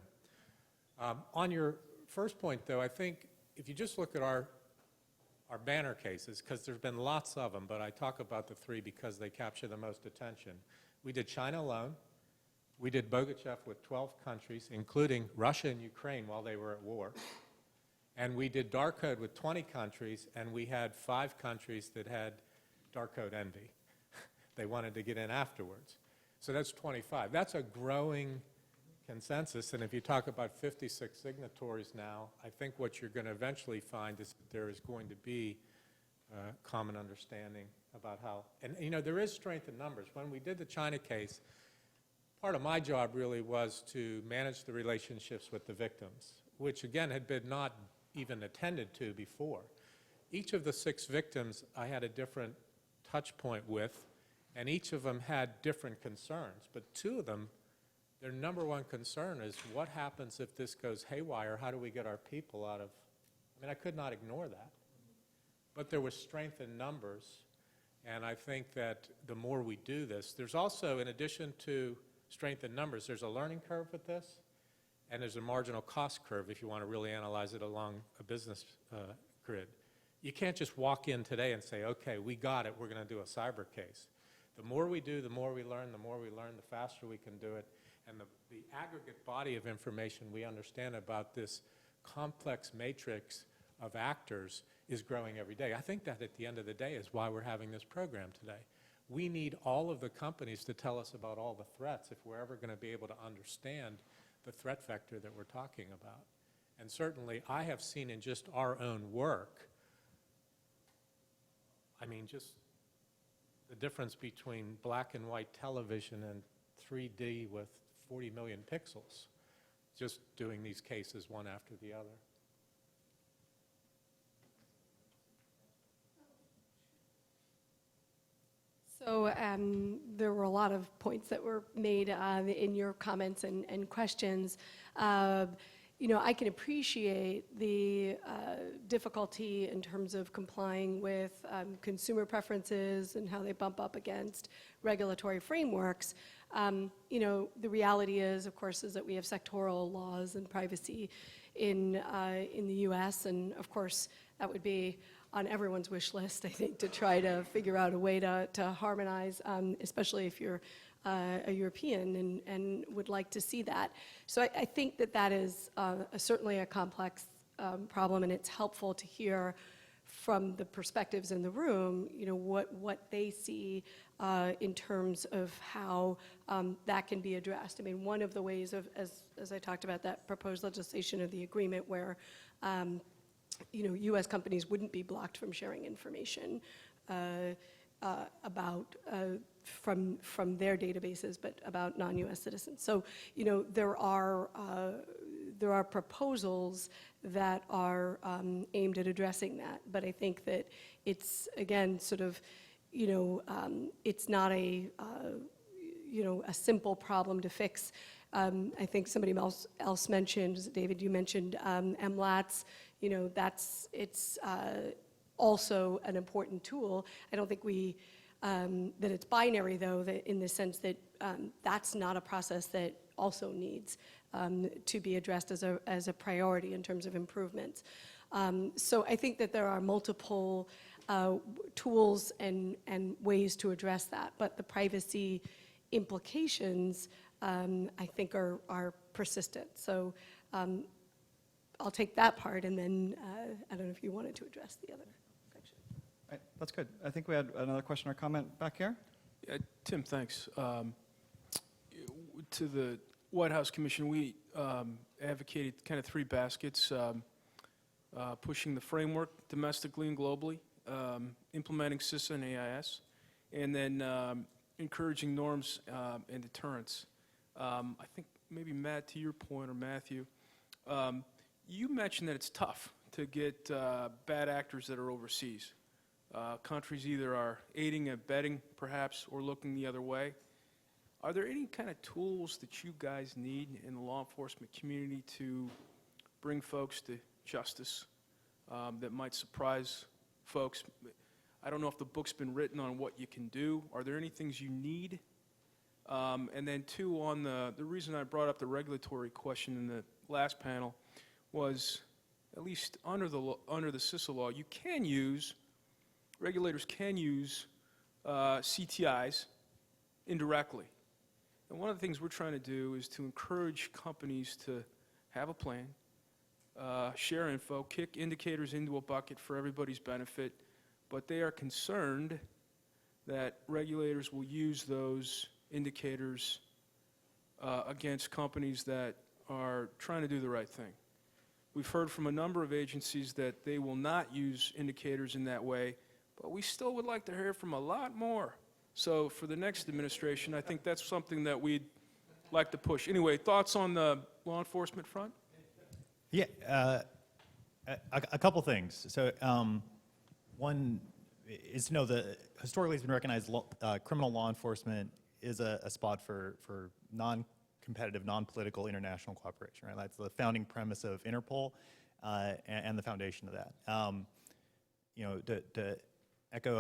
On your first point, though, I think if you just look at our banner cases, because there's been lots of them, but I talk about the three because they capture the most attention. We did China alone. We did Bogachev with 12 countries, including Russia and Ukraine while they were at war. And we did dark code with 20 countries, and we had 5 countries that had dark code envy. They wanted to get in afterwards. So that's 25. That's a growing consensus, and if you talk about 56 signatories now, I think what you're going to eventually find is that there is going to be common understanding about how, and you know, there is strength in numbers. When we did the China case, part of my job really was to manage the relationships with the victims, which again had been not even attended to before. Each of the 6 victims I had a different touch point with, and each of them had different concerns, but 2 of them, their number one concern is what happens if this goes haywire? How do we get our people out of, I mean, I could not ignore that. But there was strength in numbers, and I think that the more we do this, there's also, in addition to strength in numbers, there's a learning curve with this, and there's a marginal cost curve if you want to really analyze it along a business grid. You can't just walk in today and say, okay, we got it, we're going to do a cyber case. The more we do, the more we learn, the faster we can do it. And the aggregate body of information we understand about this complex matrix of actors is growing every day. I think that at the end of the day is why we're having this program today. We need all of the companies to tell us about all the threats if we're ever going to be able to understand the threat vector that we're talking about. And certainly I have seen in just our own work, I mean, just the difference between black and white television and 3D with 40 million pixels, just doing these cases one after the other. So there were a lot of points that were made in your comments and questions. You know, I can appreciate the difficulty in terms of complying with consumer preferences and how they bump up against regulatory frameworks. You know, the reality is, of course, is that we have sectoral laws and privacy in the U.S., and of course, that would be on everyone's wish list, I think, to try to figure out a way to harmonize, especially if you're a European and would like to see that. So I think that that is certainly a complex problem, and it's helpful to hear from the perspectives in the room, you know, what they see in terms of how that can be addressed. I mean, one of the ways of, as I talked about, that proposed legislation of the agreement where you know, U.S. companies wouldn't be blocked from sharing information about from their databases, but about non-U.S. citizens. So, you know, there are proposals that are aimed at addressing that, but I think that it's, again, sort of, you know, it's not a you know, a simple problem to fix. I think somebody else mentioned, David, you mentioned MLATs. You know, it's also an important tool. I don't think that it's binary, though, that in the sense that that's not a process that also needs to be addressed as a priority in terms of improvements. So I think that there are multiple tools and ways to address that, but the privacy implications, I think, are persistent. So I'll take that part, and then I don't know if you wanted to address the other section. Right, that's good. I think we had another question or comment back here. Tim, thanks. To the White House Commission, we advocated kind of 3 baskets, pushing the framework domestically and globally, implementing CISA and AIS, and then encouraging norms and deterrence. I think maybe Matt, to your point, or Matthew, you mentioned that it's tough to get bad actors that are overseas. countries either are aiding and abetting, perhaps, or looking the other way. Are there any kind of tools that you guys need in the law enforcement community to bring folks to justice that might surprise folks? I don't know if the book's been written on what you can do. Are there any things you need? And then two, on the reason I brought up the regulatory question in the last panel was, at least under the CISA law, regulators can use CTIs indirectly. And one of the things we're trying to do is to encourage companies to have a plan, share info, kick indicators into a bucket for everybody's benefit, but they are concerned that regulators will use those indicators against companies that are trying to do the right thing. We've heard from a number of agencies that they will not use indicators in that way, but we still would like to hear from a lot more. So for the next administration, I think that's something that we'd like to push. Anyway, thoughts on the law enforcement front? Yeah, a couple things. So one is to know that historically it's been recognized criminal law enforcement is a spot for non-competitive, non-political international cooperation, right? That's the founding premise of Interpol and the foundation of that. You know, to echo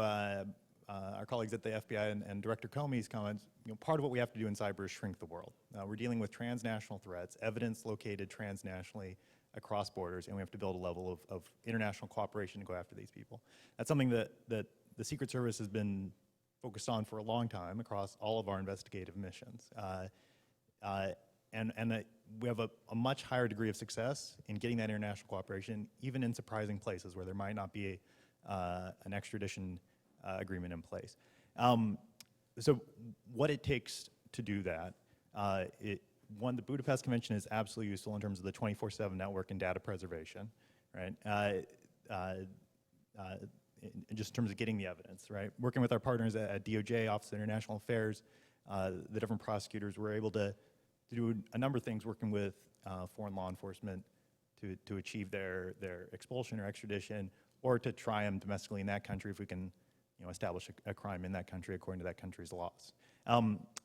our colleagues at the FBI and Director Comey's comments, you know, part of what we have to do in cyber is shrink the world. We're dealing with transnational threats, evidence located transnationally across borders, and we have to build a level of international cooperation to go after these people. That's something that the Secret Service has been focused on for a long time across all of our investigative missions. And we have a much higher degree of success in getting that international cooperation, even in surprising places where there might not be an extradition agreement in place. So what it takes to do that, one, the Budapest Convention is absolutely useful in terms of the 24/7 network and data preservation, right? Just in terms of getting the evidence, right? Working with our partners at DOJ, Office of International Affairs, the different prosecutors, we're able to do a number of things working with foreign law enforcement to achieve their expulsion or extradition, or to try them domestically in that country if we can, you know, establish a crime in that country according to that country's laws.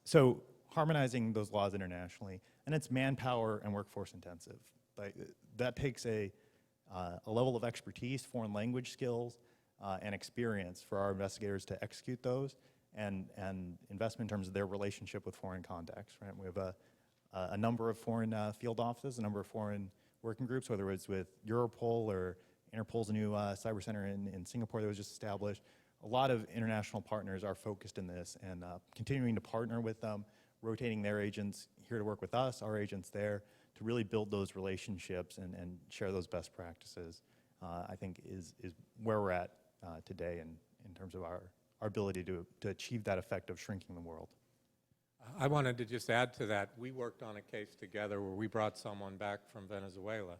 So harmonizing those laws internationally, and it's manpower and workforce intensive. Like, that takes a level of expertise, foreign language skills, and experience for our investigators to execute those, and investment in terms of their relationship with foreign contacts, right? We have a number of foreign field offices, a number of foreign working groups, whether it's with Europol or Interpol's new cyber center in Singapore that was just established. A lot of international partners are focused in this, and continuing to partner with them, rotating their agents here to work with us, our agents there, to really build those relationships and share those best practices, I think is where we're at today in terms of our ability to achieve that effect of shrinking the world. I wanted to just add to that. We worked on a case together where we brought someone back from Venezuela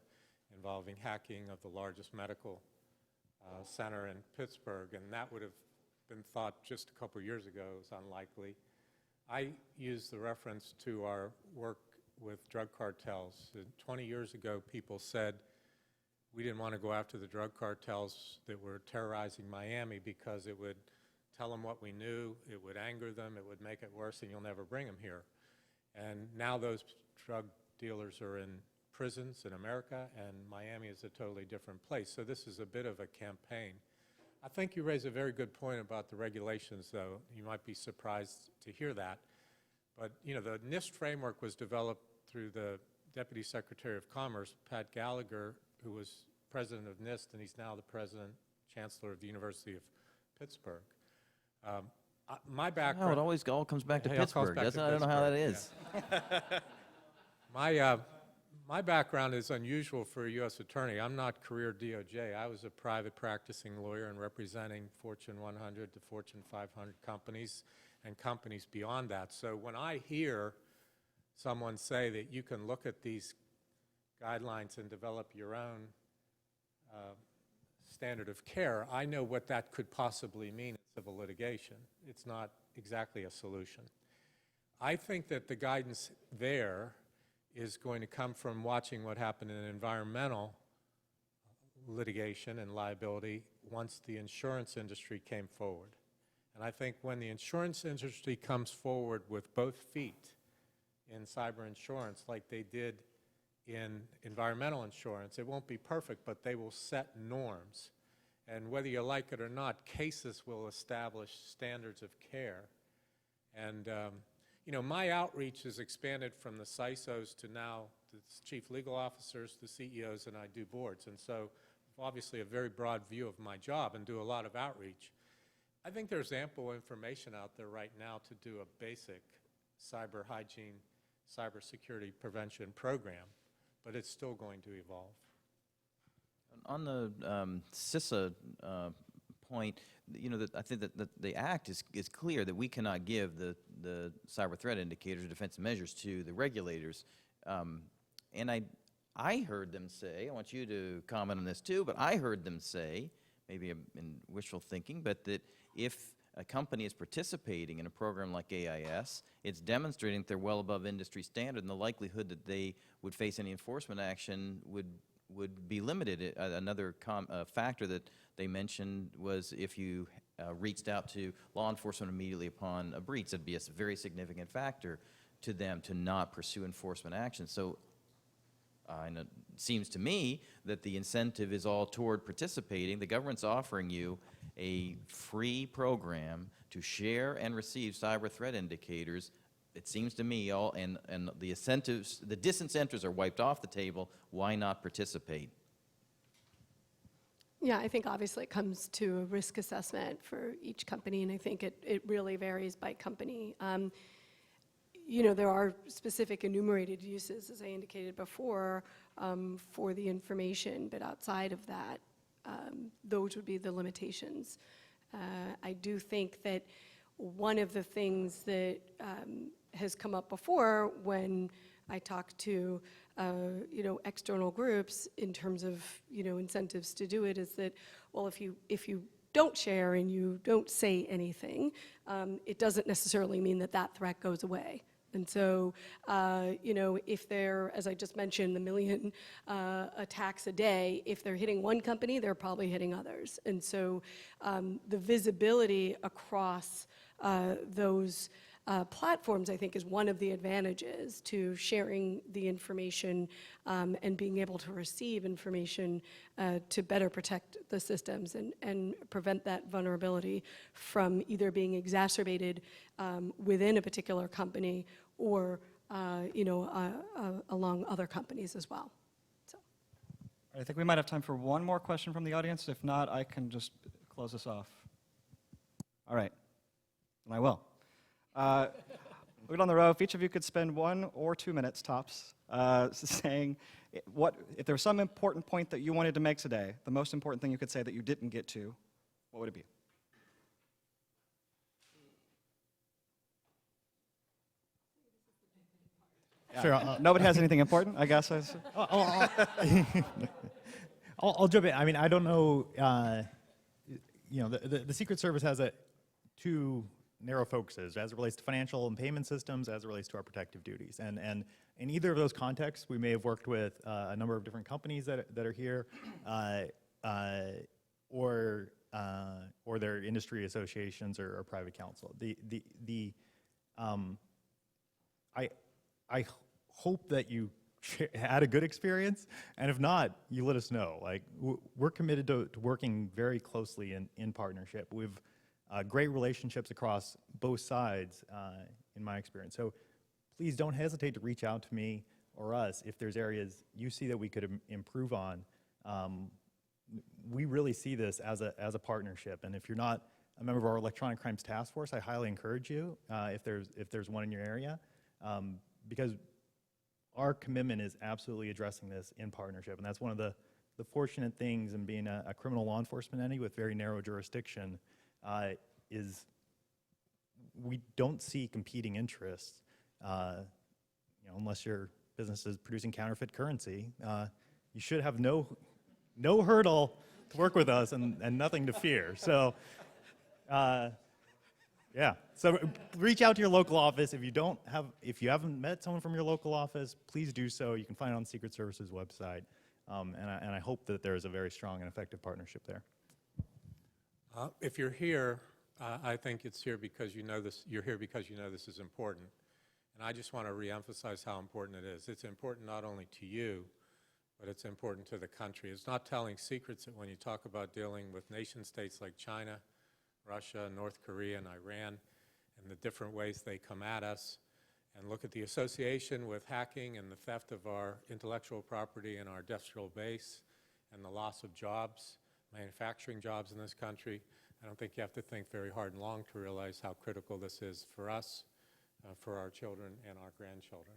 involving hacking of the largest medical center in Pittsburgh, and that would have been thought just a couple years ago was unlikely. I use the reference to our work with drug cartels. 20 years ago, people said we didn't want to go after the drug cartels that were terrorizing Miami because it would tell them what we knew, it would anger them, it would make it worse, and you'll never bring them here. And now those drug dealers are in prisons in America, and Miami is a totally different place. So this is a bit of a campaign. I think you raise a very good point about the regulations, though. You might be surprised to hear that. But, you know, the NIST framework was developed through the Deputy Secretary of Commerce, Pat Gallagher, who was president of NIST, and he's now the president, chancellor of the University of Pittsburgh. My background... No, it always all comes back to It all comes Pittsburgh. back to I don't know how that Pittsburgh, is. My background is unusual for a U.S. attorney. I'm not career DOJ. I was a private practicing lawyer and representing Fortune 100 to Fortune 500 companies and companies beyond that. So when I hear someone say that you can look at these guidelines and develop your own standard of care, I know what that could possibly mean in civil litigation. It's not exactly a solution. I think that the guidance there is going to come from watching what happened in environmental litigation and liability, once the insurance industry came forward. And I think when the insurance industry comes forward with both feet in cyber insurance like they did in environmental insurance, it won't be perfect, but they will set norms. And whether you like it or not, cases will establish standards of care. And you know, my outreach has expanded from the CISOs to now the chief legal officers, the CEOs, and I do boards. And so obviously a very broad view of my job and do a lot of outreach. I think there's ample information out there right now to do a basic cyber hygiene, cybersecurity prevention program, but it's still going to evolve. On the CISA point, you know, I think that the Act is clear that we cannot give the cyber threat indicators or defensive measures to the regulators. And I heard them say, I want you to comment on this too, but I heard them say, maybe in wishful thinking, but that if a company is participating in a program like AIS, it's demonstrating that they're well above industry standard, and the likelihood that they would face any enforcement action would be limited. Another factor that they mentioned was if you reached out to law enforcement immediately upon a breach, that'd be a very significant factor to them to not pursue enforcement action. So and it seems to me that the incentive is all toward participating. The government's offering you a free program to share and receive cyber threat indicators. It seems to me and the incentives, the disincentives are wiped off the table. Why not participate? Yeah, I think obviously it comes to a risk assessment for each company, and I think it really varies by company. You know, there are specific enumerated uses, as I indicated before, for the information, but outside of that, those would be the limitations. I do think that one of the things that has come up before when I talk to you know, external groups in terms of, you know, incentives to do it is that, well, if you don't share and you don't say anything, it doesn't necessarily mean that that threat goes away. And so, you know, if they're, as I just mentioned, the 1 million attacks a day, if they're hitting one company, they're probably hitting others. And so the visibility across those platforms, I think, is one of the advantages to sharing the information and being able to receive information to better protect the systems and prevent that vulnerability from either being exacerbated within a particular company or you know, along other companies as well. So. I think we might have time for one more question from the audience. If not, I can just close this off. All right, and I will. Look on the row. If each of you could spend 1 or 2 minutes tops saying if there was some important point that you wanted to make today, the most important thing you could say that you didn't get to, what would it be? Yeah. Sure. Nobody has anything important, I guess. I'll jump in. I mean, I don't know. You know, the Secret Service has two narrow focuses as it relates to financial and payment systems, as it relates to our protective duties. And in either of those contexts, we may have worked with a number of different companies that are here, or their industry associations or private counsel. I hope that you had a good experience, and if not, you let us know. Like, we're committed to working very closely in partnership. We've great relationships across both sides, in my experience. So please don't hesitate to reach out to me or us if there's areas you see that we could improve on. We really see this as a partnership, and if you're not a member of our Electronic Crimes Task Force, I highly encourage you, if there's one in your area, because our commitment is absolutely addressing this in partnership, and that's one of the fortunate things in being a criminal law enforcement entity with very narrow jurisdiction, is we don't see competing interests, you know, unless your business is producing counterfeit currency. You should have no hurdle to work with us and nothing to fear. So, yeah. So reach out to your local office. If you haven't met someone from your local office, please do so. You can find it on the Secret Service's website. And I hope that there is a very strong and effective partnership there. If you're here, I think it's here because you know this. You're here because you know this is important, and I just want to reemphasize how important it is. It's important not only to you, but it's important to the country. It's not telling secrets that when you talk about dealing with nation states like China, Russia, North Korea, and Iran, and the different ways they come at us, and look at the association with hacking and the theft of our intellectual property and our industrial base, and the loss of jobs, manufacturing jobs in this country. I don't think you have to think very hard and long to realize how critical this is for us, for our children and our grandchildren.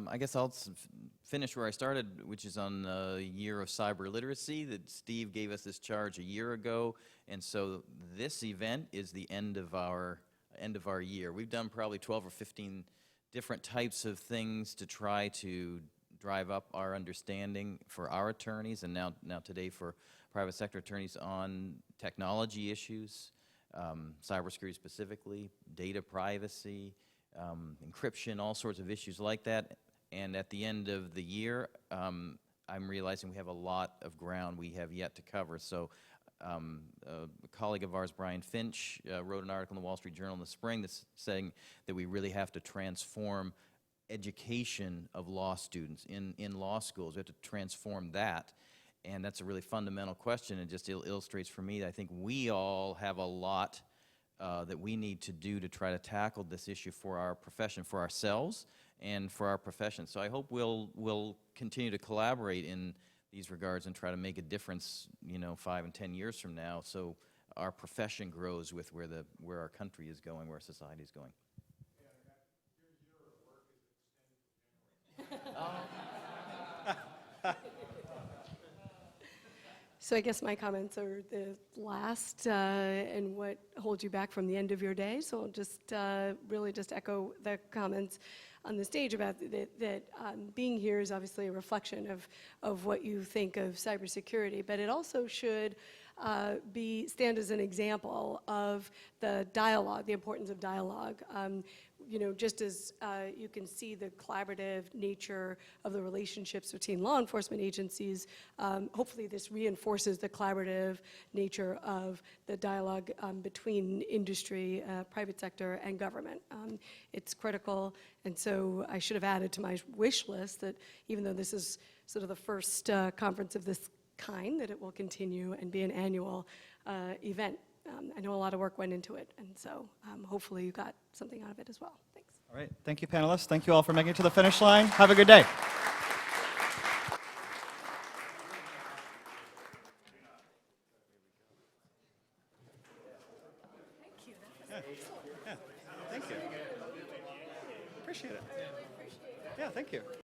I guess I'll finish where I started, which is on the year of cyber literacy, that Steve gave us this charge a year ago, and so this event is the end of our year. We've done probably 12 or 15 different types of things to try to drive up our understanding for our attorneys, and now today for private sector attorneys on technology issues, cybersecurity specifically, data privacy, encryption, all sorts of issues like that. And at the end of the year, I'm realizing we have a lot of ground we have yet to cover. So a colleague of ours, Brian Finch, wrote an article in the Wall Street Journal in the spring that's saying that we really have to transform education of law students in law schools. We have to transform that. And that's a really fundamental question. It just illustrates for me that I think we all have a lot that we need to do to try to tackle this issue for our profession, for ourselves and for our profession. So I hope we'll continue to collaborate in these regards and try to make a difference, 5 and 10 years from now, so our profession grows with where our country is going, where society is going. So I guess my comments are the last and what holds you back from the end of your day. So I'll just really just echo the comments on the stage about that being here is obviously a reflection of what you think of cybersecurity, but it also should stand as an example of the dialogue, the importance of dialogue. Just as you can see the collaborative nature of the relationships between law enforcement agencies, hopefully this reinforces the collaborative nature of the dialogue between industry, private sector, and government. It's critical, and so I should have added to my wish list that even though this is sort of the first conference of this kind, that it will continue and be an annual event. I know a lot of work went into it, and so hopefully you got something out of it as well. Thanks. All right. Thank you, panelists. Thank you all for making it to the finish line. Have a good day. Thank you. Appreciate it. Yeah, thank you.